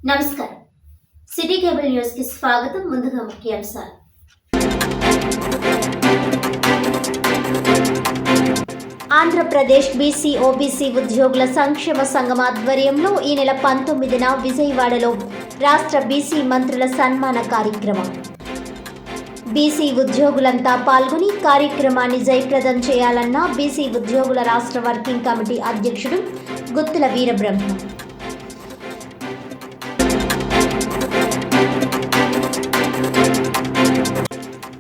నమస్కారం. City cable news కి స్వాగతం. ముందుగా ముఖ్యాంశాలు. ఆంధ్రప్రదేశ్ బీసీ ఓబీసీ ఉద్యోగుల సంక్షేమ సంఘం ఆధ్వర్యంలో ఈ నెల 19న విజయవాడలో రాష్ట్ర బీసీ మంత్రుల సన్మాన కార్యక్రమం. బీసీ ఉద్యోగులంతా పాల్గొని కార్యక్రమాన్ని జయప్రదం చేయాలన్న బీసీ ఉద్యోగుల రాష్ట్ర వర్కింగ్ కమిటీ అధ్యక్షుడు గుత్తుల వీరబ్రహ్మ.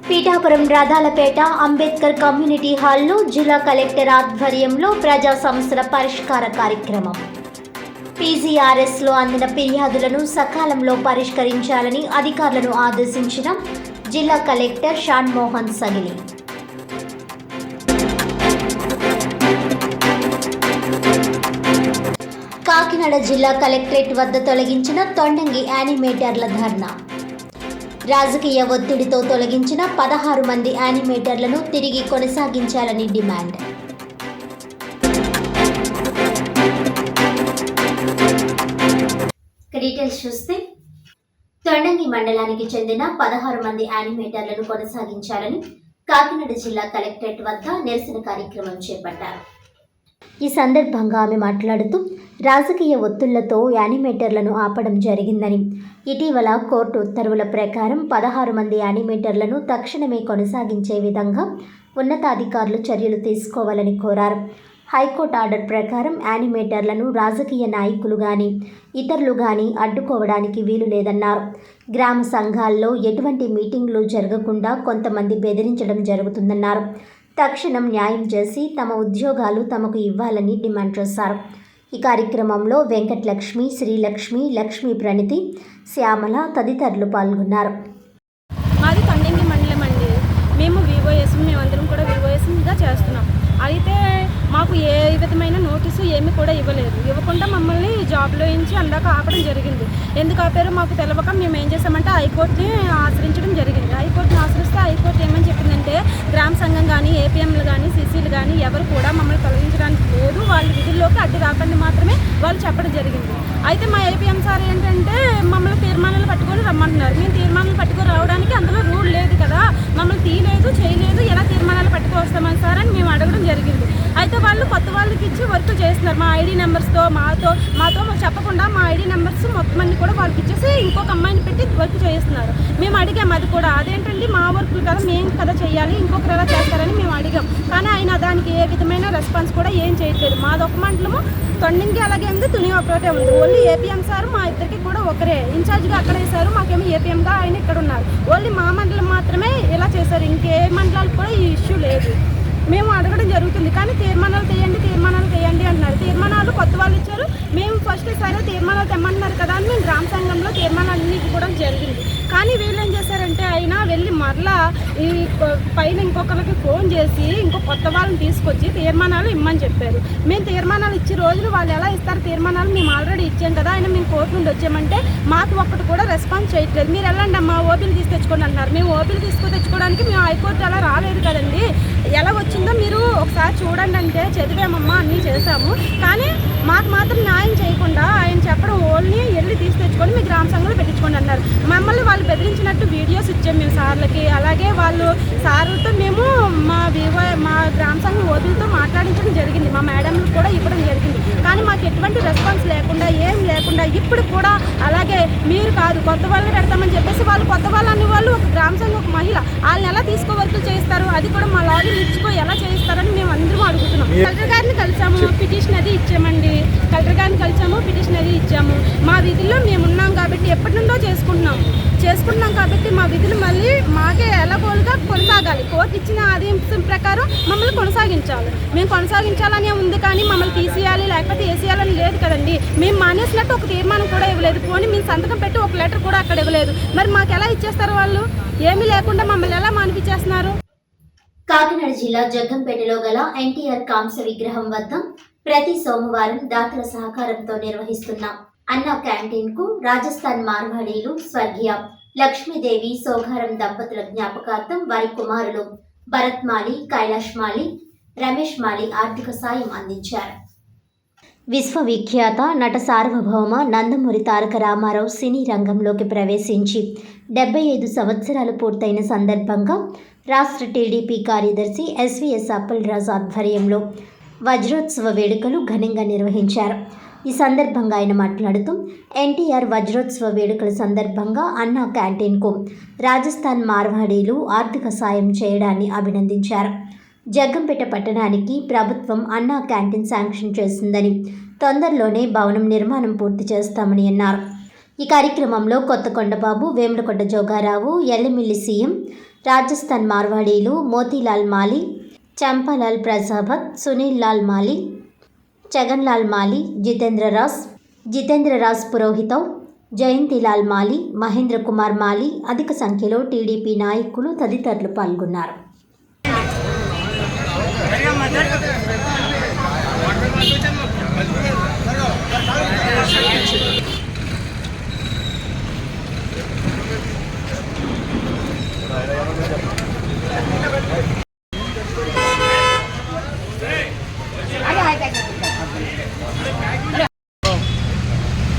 పీఠాపురం రాధాలపేట అంబేద్కర్ కమ్యూనిటీ హాల్లో జిల్లా కలెక్టర్ ఆధ్వర్యంలో ప్రజా సమస్యల పరిష్కార కార్యక్రమం. పీజీఆర్ఎస్లో అందిన ఫిర్యాదులను సకాలంలో పరిష్కరించాలని అధికారులను ఆదేశించిన జిల్లా కలెక్టర్ షాన్మోహన్ సగిలి. కాకినాడ జిల్లా కలెక్టరేట్ వద్ద తొలగించిన తొండంగి యానిమేటర్ల ధర్నా. రాజకీయ ఒత్తిడితో తొలగించిన 16 మంది యానిమేటర్లను తిరిగి కొనసాగించాలని డిమాండ్. డీటెయిల్స్ చూస్తే తొండంగి మండలానికి చెందిన 16 మంది యానిమేటర్లను కొనసాగించాలని కాకినాడ జిల్లా కలెక్టరేట్ వద్ద నిరసన కార్యక్రమం చేపట్టారు. ఈ సందర్భంగా ఆమె మాట్లాడుతూ రాజకీయ ఒత్తిళ్లతో యానిమేటర్లను ఆపడం జరిగిందని, ఇటీవల కోర్టు ఉత్తర్వుల ప్రకారం 16 మంది యానిమేటర్లను తక్షణమే కొనసాగించే విధంగా ఉన్నతాధికారులు చర్యలు తీసుకోవాలని కోరారు. హైకోర్టు ఆర్డర్ ప్రకారం యానిమేటర్లను రాజకీయ నాయకులు కానీ ఇతరులు కానీ అడ్డుకోవడానికి వీలు లేదన్నారు. గ్రామ సంఘాల్లో ఎటువంటి మీటింగ్లు జరగకుండా కొంతమంది బెదిరించడం జరుగుతుందన్నారు. తక్షణం న్యాయం చేసి తమ ఉద్యోగాలు తమకు ఇవ్వాలని డిమాండ్ చేశారు. ఈ కార్యక్రమంలో వెంకటలక్ష్మి, శ్రీలక్ష్మి, లక్ష్మీ ప్రణితి, శ్యామల తదితరులు పాల్గొన్నారు. మాది తొండంగి మండలం అండి. మేమందరం కూడా వివోఎస్గా చేస్తున్నాం. అయితే మాకు ఏ విధమైన నోటీసు ఏమి కూడా ఇవ్వకుండా మమ్మల్ని జాబ్లో నుంచి అందాక ఆపడం జరిగింది. ఎందుకు ఆపారో మాకు తెలియక మేము ఏం చేసామంటే హైకోర్టుని ఆశ్రయించడం జరిగింది. హైకోర్టుని ఆశ్రయిస్తే హైకోర్టు ఏమని చెప్పిందంటే గ్రామ సంఘం కానీ ఏపీఎంలు కానీ సీసీలు కానీ ఎవరు కూడా మమ్మల్ని తొలగించడానికి లేదు, వాళ్ళ విధుల్లోకి అడ్డు రాకండి మాత్రమే వాళ్ళు చెప్పడం జరిగింది. అయితే మా ఏపీఎం సార్ ఏంటంటే మమ్మల్ని తీర్మానాలు పట్టుకొని రమ్మంటున్నారు. మేము తీర్మానాలు పట్టుకొని రావడానికి అందులో రూల్ లేదు కదా, మమ్మల్ని తీయలేదు చేయలేదు, ఎలా తీర్మానాలు పట్టుకు వస్తామని సార్ అని మేము అడగడం జరిగింది. అయితే వాళ్ళు కొత్త వాళ్ళకి ఇచ్చి వర్క్ చేస్తున్నారు. మా ఐడి నెంబర్స్తో మాతో చెప్పకుండా మా ఐడి నెంబర్స్ మొత్తం అన్ని కూడా వాళ్ళకి ఇచ్చేసి ఇంకొక అమ్మాయిని పెట్టి వర్క్ చేస్తున్నారు. మేము అడిగాం అది కూడా, అదేంటండి మా వర్క్లు కదా మేము కదా చేయాలి, ఇంకొకరు ఎలా చేస్తారని మేము అడిగాం. కానీ ఆయన దానికి ఏ విధమైన రెస్పాన్స్ కూడా ఏం చేయట్లేదు. మాదొక మండలము తొండంగి అలాగే ఉంది, తుని ఒకటే ఉంది. ఓన్లీ ఏపీఎం సార్ మా ఇద్దరికి కూడా ఒకరే ఇన్ఛార్జ్గా అక్కడ వేశారు. మాకేమో ఏపీఎంగా ఆయన ఇక్కడ ఉన్నారు. ఓన్లీ మా మండలం మాత్రమే ఇలా చేశారు. ఇంకే మండలాలకు కూడా ఈ ఇష్యూ లేదు. మేము అడగడం జరుగుతుంది కానీ తీర్మానాలు చేయండి అంటున్నారు. తీర్మానాలు కొత్త వాళ్ళు ఇచ్చారు. మేము ఫస్ట్ సరే తీర్మానాలు తెమ్మంటున్నారు కదా అని మేము గ్రామ సంఘంలో తీర్మానాలన్నీ కూడా జరిగింది. కానీ వీళ్ళు ఏం చేశారంటే ఆయన వెళ్ళి మరలా ఈ పైన ఇంకొకరికి ఫోన్ చేసి ఇంకో కొత్త వాళ్ళని తీసుకొచ్చి తీర్మానాలు ఇమ్మని చెప్పారు. మేము తీర్మానాలు ఇచ్చే రోజులు వాళ్ళు ఎలా ఇస్తారు తీర్మానాలు, మేము ఆల్రెడీ ఇచ్చాం కదా, ఆయన మేము కోర్టు నుండి వచ్చామంటే మాకు ఒక్కటి కూడా రెస్పాన్స్ చేయట్లేదు. మీరు వెళ్ళండి అమ్మా ఓపీలు తీసుకొచ్చుకోండి అన్నారు. మేము ఓపీలు తెచ్చుకోవడానికి మేము హైకోర్టు అలా రాలేదు కదండి, ఎలా వచ్చిందో మీరు ఒకసారి చూడండి అంటే చదివామమ్మా అన్నీ చేశాము. కానీ మాకు మాత్రం న్యాయం చేయకుండా ఆయన చెప్పడం ఓన్లీ వెళ్ళి తెచ్చుకొని మీ గ్రామ సంఘంలో పెట్టించుకోండి అన్నారు. మమ్మల్ని వాళ్ళు బెదిరించినట్టు వీడియోస్ ఇచ్చాము మేము సార్లకి. అలాగే వాళ్ళు సార్లతో మేము మా గ్రామ సంఘం ఓపీలతో మాట్లాడించడం జరిగింది. మా మేడంలు కూడా ఇవ్వడం జరిగింది. కానీ మాకు ఎటువంటి రెస్పాన్స్ లేకుండా ఏం లేకుండా ఇప్పుడు కూడా అలాగే మీరు కాదు కొత్త వాళ్ళని పెడతామని చెప్పేసి వాళ్ళు కొత్త వాళ్ళు అనే వాళ్ళు ఒక గ్రామ సంఘం ఒక మహిళ వాళ్ళని ఎలా వర్కులు చేస్తారు, అది కూడా మా లాగిన్ ఇచ్చుకో ఎలా చేస్తారని మేము అందరం అడుగుతున్నాం. కలెక్టర్ గారిని కలిసాము, పిటిషన్ అది ఇచ్చామండి. కలెక్టర్ గారిని కలిసాము, పిటిషన్ అది ఇచ్చాము. మా విధుల్లో మేము ఉన్నాం కాబట్టి ఎప్పటి నుండో చేసుకుంటున్నాం కాబట్టి మా విధులు మళ్ళీ మాకే ఎలాగోలుగా కొనసాగాలి. కోర్టు ఇచ్చిన ఆదేశం ప్రకారం మమ్మల్ని కొనసాగించాలి. మేము కొనసాగించాలనే ఉంది కానీ మమ్మల్ని తీసేయాలి లేకపోతే వేసేయాలని లేదు కదండి. మేము మానేసినట్టు ఒక తీర్మానం కూడా ఇవ్వలేదు. పోనీ మేము సంతకం పెట్టి ఒక లెటర్ కూడా అక్కడ ఇవ్వలేదు. మరి మాకు ఎలా ఇచ్చేస్తారు వాళ్ళు? ఏమీ లేకుండా మమ్మల్ని ఎలా మానిపించేస్తున్నారు? కాకినాడ జిల్లా జగ్గంపేటలో గల ఎన్టీఆర్ కాంస్య విగ్రహం వద్ద ప్రతి సోమవారం దాతల సహకారంతో నిర్వహిస్తున్న అన్న క్యాంటీన్ కు రాజస్థాన్ మార్వాడీలు స్వర్గీయ లక్ష్మీదేవి సోగారం దంపతుల జ్ఞాపకార్థం వారి కుమారులు భరత్ మాలి, కైలాష్ మాలి, రమేష్ మాలి ఆర్థిక సాయం అందించారు. విశ్వవిఖ్యాత నట సార్వభౌమ నందమూరి తారక రామారావు సినీ రంగంలోకి ప్రవేశించి 75 సంవత్సరాలు పూర్తయిన సందర్భంగా రాష్ట్ర టీడీపీ కార్యదర్శి ఎస్వీఎస్ అప్పలరాజు ఆధ్వర్యంలో వజ్రోత్సవ వేడుకలు ఘనంగా నిర్వహించారు. ఈ సందర్భంగా ఆయన మాట్లాడుతూ ఎన్టీఆర్ వజ్రోత్సవ వేడుకల సందర్భంగా అన్నా క్యాంటీన్కు రాజస్థాన్ మార్వాడీలు ఆర్థిక సాయం చేయడాన్ని అభినందించారు. జగ్గంపేట పట్టణానికి ప్రభుత్వం అన్నా క్యాంటీన్ శాంక్షన్ చేసిందని, తొందరలోనే భవనం నిర్మాణం పూర్తి చేస్తామని అన్నారు. ఈ కార్యక్రమంలో కొత్తకొండబాబు, వేములకొండ జోగారావు, ఎల్లమిల్లి సీఎం, రాజస్థాన్ మార్వాడీలు మోతీలాల్ మాలి, చంపాలాల్ ప్రజాభత్, సునీల్ లాల్ మాలి, చగన్లాల్ మాలి, జితేంద్రరాజ్ పురోహితవ్, జయంతిలాల్ మాలి, మహేంద్ర కుమార్ మాలి, అధిక సంఖ్యలో టీడీపీ నాయకులు తదితరులు పాల్గొన్నారు.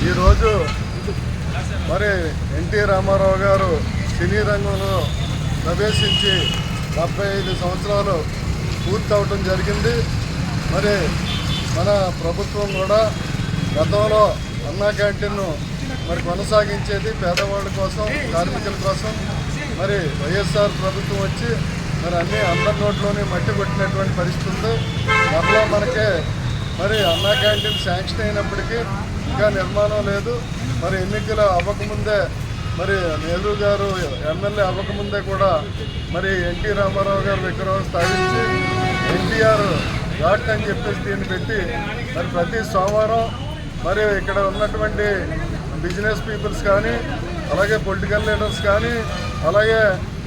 ఈరోజు మరి ఎన్టీ రామారావు గారు సినీ రంగంలో ప్రవేశించి 75 సంవత్సరాలు పూర్తవటం జరిగింది. మరి మన ప్రభుత్వం కూడా గతంలో అన్నా క్యాంటీన్ను మరి కొనసాగించేది పేదవాళ్ళ కోసం, కార్మికుల కోసం. మరి వైఎస్ఆర్ ప్రభుత్వం వచ్చి మరి అందరి నోట్లోనే మట్టి కొట్టినటువంటి పరిస్థితి ఉంది. మరలా మనకే మరి అన్నా క్యాంటీన్ శాంక్షన్ అయినప్పటికీ ఇంకా నిర్మాణం లేదు. మరి ఎన్నికలు అవ్వకముందే మరి నెహ్రూ గారు ఎమ్మెల్యే అవ్వకముందే కూడా మరి ఎన్టీ రామారావు గారు విగ్రహం స్థాపించి ఎన్టీఆర్ ఘాట్ అని చెప్పేసి దీన్ని పెట్టి మరి ప్రతి సోమవారం మరి ఇక్కడ ఉన్నటువంటి బిజినెస్ పీపుల్స్ కానీ, అలాగే పొలిటికల్ లీడర్స్ కానీ, అలాగే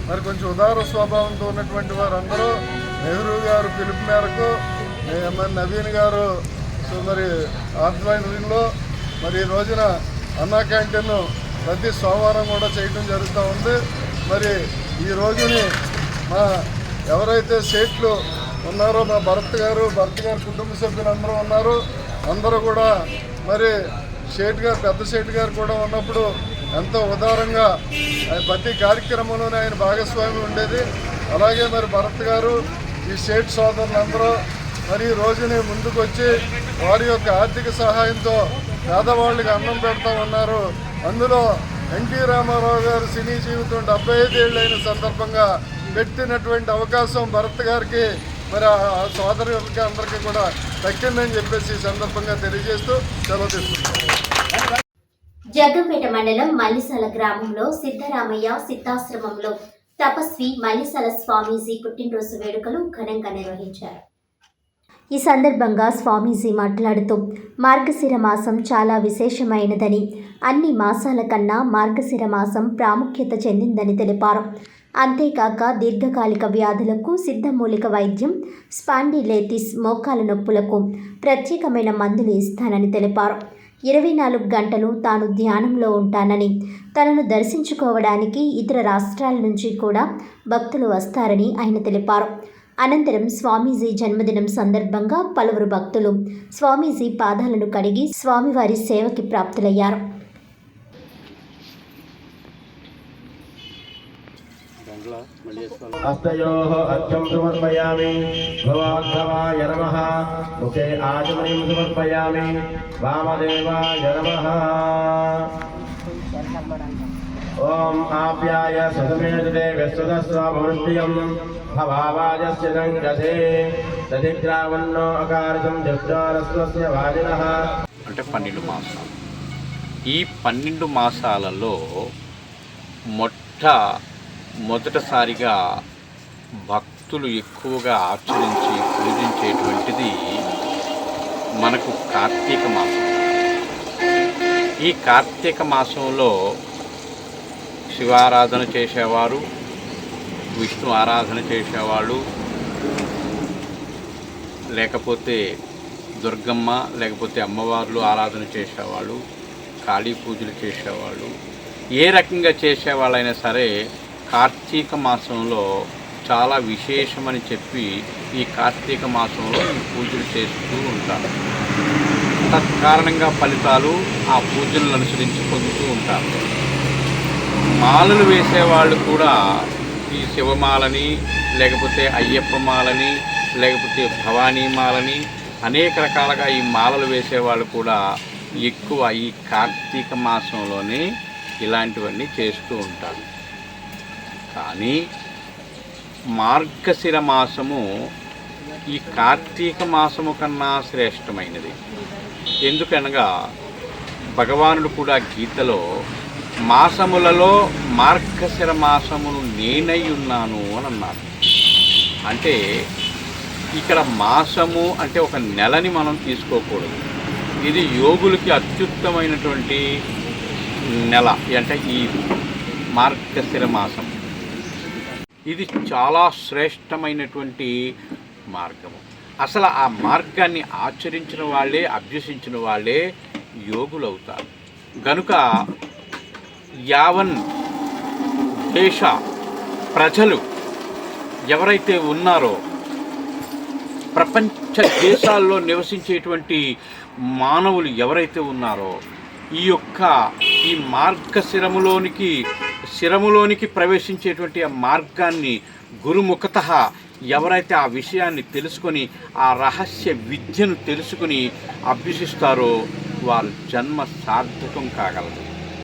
మరి కొంచెం ఉదార స్వభావంతో ఉన్నటువంటి వారందరూ నెహ్రూ గారు పిలుపు మేరకు మరి నవీన్ గారు మరి ఆధ్వర్యంలో మరి ఈ రోజున అన్నా క్యాంటీన్ ప్రతి సోమవారం కూడా చేయడం జరుగుతూ ఉంది. మరి ఈ రోజుని మా ఎవరైతే సేట్లు ఉన్నారో మా భరత్ గారు కుటుంబ సభ్యులందరూ ఉన్నారు. అందరూ కూడా మరి పెద్ద సేట్ గారు కూడా ఉన్నప్పుడు ఎంతో ఉదారంగా ప్రతి కార్యక్రమంలోనే ఆయన భాగస్వామి ఉండేది. అలాగే మరి భరత్ గారు ఈ సేట్ సోదరులందరూ మరి ఈ రోజుని ముందుకు వచ్చి వారి యొక్క ఆర్థిక సహాయంతో పేదవాళ్ళకి అన్నం పెడతా ఉన్నారు. అందులో ఎన్టీ రామారావు గారు సినీ జీవితం 75 ఏళ్ళు అయిన సందర్భంగా పెట్టినటువంటి అవకాశం భరత్ గారికి మరి ఆ సోదరులకి అందరికీ కూడా దక్కిందని చెప్పేసి ఈ సందర్భంగా తెలియజేస్తూ సెలవు తీసుకుంటాం. జగ్గంపేట మండలం మల్లిసల గ్రామంలో సిద్ధరామయ్య సిద్ధాశ్రమంలో తపస్వి మల్లిసల స్వామీజీ పుట్టినరోజు వేడుకలు ఘనంగా నిర్వహించారు. ఈ సందర్భంగా స్వామీజీ మాట్లాడుతూ మార్గశిర మాసం చాలా విశేషమైనదని, అన్ని మాసాల కన్నా మార్గశిర మాసం ప్రాముఖ్యత చెందిందని తెలిపారు. అంతేకాక దీర్ఘకాలిక వ్యాధులకు సిద్ధమూలిక వైద్యం, స్పాండిలైటిస్ మోకాల నొప్పులకు ప్రత్యేకమైన మందులు ఇస్తానని తెలిపారు. 24 గంటలు తాను ధ్యానంలో ఉంటానని, తనను దర్శించుకోవడానికి ఇతర రాష్ట్రాల నుంచి కూడా భక్తులు వస్తారని ఆయన తెలిపారు. అనంతరం స్వామీజీ జన్మదినం సందర్భంగా పలువురు భక్తులు స్వామీజీ పాదాలను కడిగి స్వామివారి సేవకి ప్రాప్తులయ్యారు. हस्तयोः अर्घ्यं समर्पयामि। भवाग्रवाय नमः। मुखे आचमनीं समर्पयामि। वामदेवाय नमः। ओम आप्याय सदमेदते व्यस्तदस्वामनुष्यं भवावाजस्य संगते दधिग्रावन्नो अकारतं जग्जारस्वस्य वाजिनः। అంటే 12 మాసాలు. ఈ 12 మాసాలలో మొదటిసారిగా భక్తులు ఎక్కువగా ఆచరించి పూజించేటువంటిది మనకు కార్తీక మాసం. ఈ కార్తీక మాసంలో శివారాధన చేసేవారు, విష్ణు ఆరాధన చేసేవాళ్ళు, లేకపోతే దుర్గమ్మ లేకపోతే అమ్మవార్లు ఆరాధన చేసేవాళ్ళు, కాళీ పూజలు చేసేవాళ్ళు, ఏ రకంగా చేసేవాళ్ళైనా సరే కార్తీక మాసంలో చాలా విశేషమని చెప్పి ఈ కార్తీక మాసంలో పూజలు చేస్తూ ఉంటారు. తత్కారణంగా ఫలితాలు ఆ పూజలను అనుసరించి పొందుతూ ఉంటారు. మాలలు వేసేవాళ్ళు కూడా ఈ శివమాలని, లేకపోతే అయ్యప్ప మాలని, లేకపోతే భవానీ మాలని, అనేక రకాలుగా ఈ మాలలు వేసేవాళ్ళు కూడా ఎక్కువ ఈ కార్తీక మాసంలోనే ఇలాంటివన్నీ చేస్తూ ఉంటారు. కానీ మార్గశిర మాసము ఈ కార్తీక మాసము కన్నా శ్రేష్టమైనది. ఎందుకనగా భగవానుడు కూడా గీతలో మాసములలో మార్గశిర మాసమును నేనై ఉన్నాను అని అన్నారు. అంటే ఇక్కడ మాసము అంటే ఒక నెలని మనం తీసుకోకూడదు. ఇది యోగులకి అత్యుత్తమైనటువంటి నెల అంటే ఈ మార్గశిర మాసం. ఇది చాలా శ్రేష్టమైనటువంటి మార్గము. అసలు ఆ మార్గాన్ని ఆచరించిన వాళ్ళే, అభ్యసించిన వాళ్ళే యోగులవుతారు. గనుక యావన్ దేశ ప్రజలు ఎవరైతే ఉన్నారో, ప్రపంచ దేశాల్లో నివసించేటువంటి మానవులు ఎవరైతే ఉన్నారో, ఈ శిరములోనికి ప్రవేశించేటువంటి ఆ మార్గాన్ని గురుముఖతః ఎవరైతే ఆ విషయాన్ని తెలుసుకొని, ఆ రహస్య విద్యను తెలుసుకుని అభ్యసిస్తారో వారి జన్మ సార్థకం కాగలదు.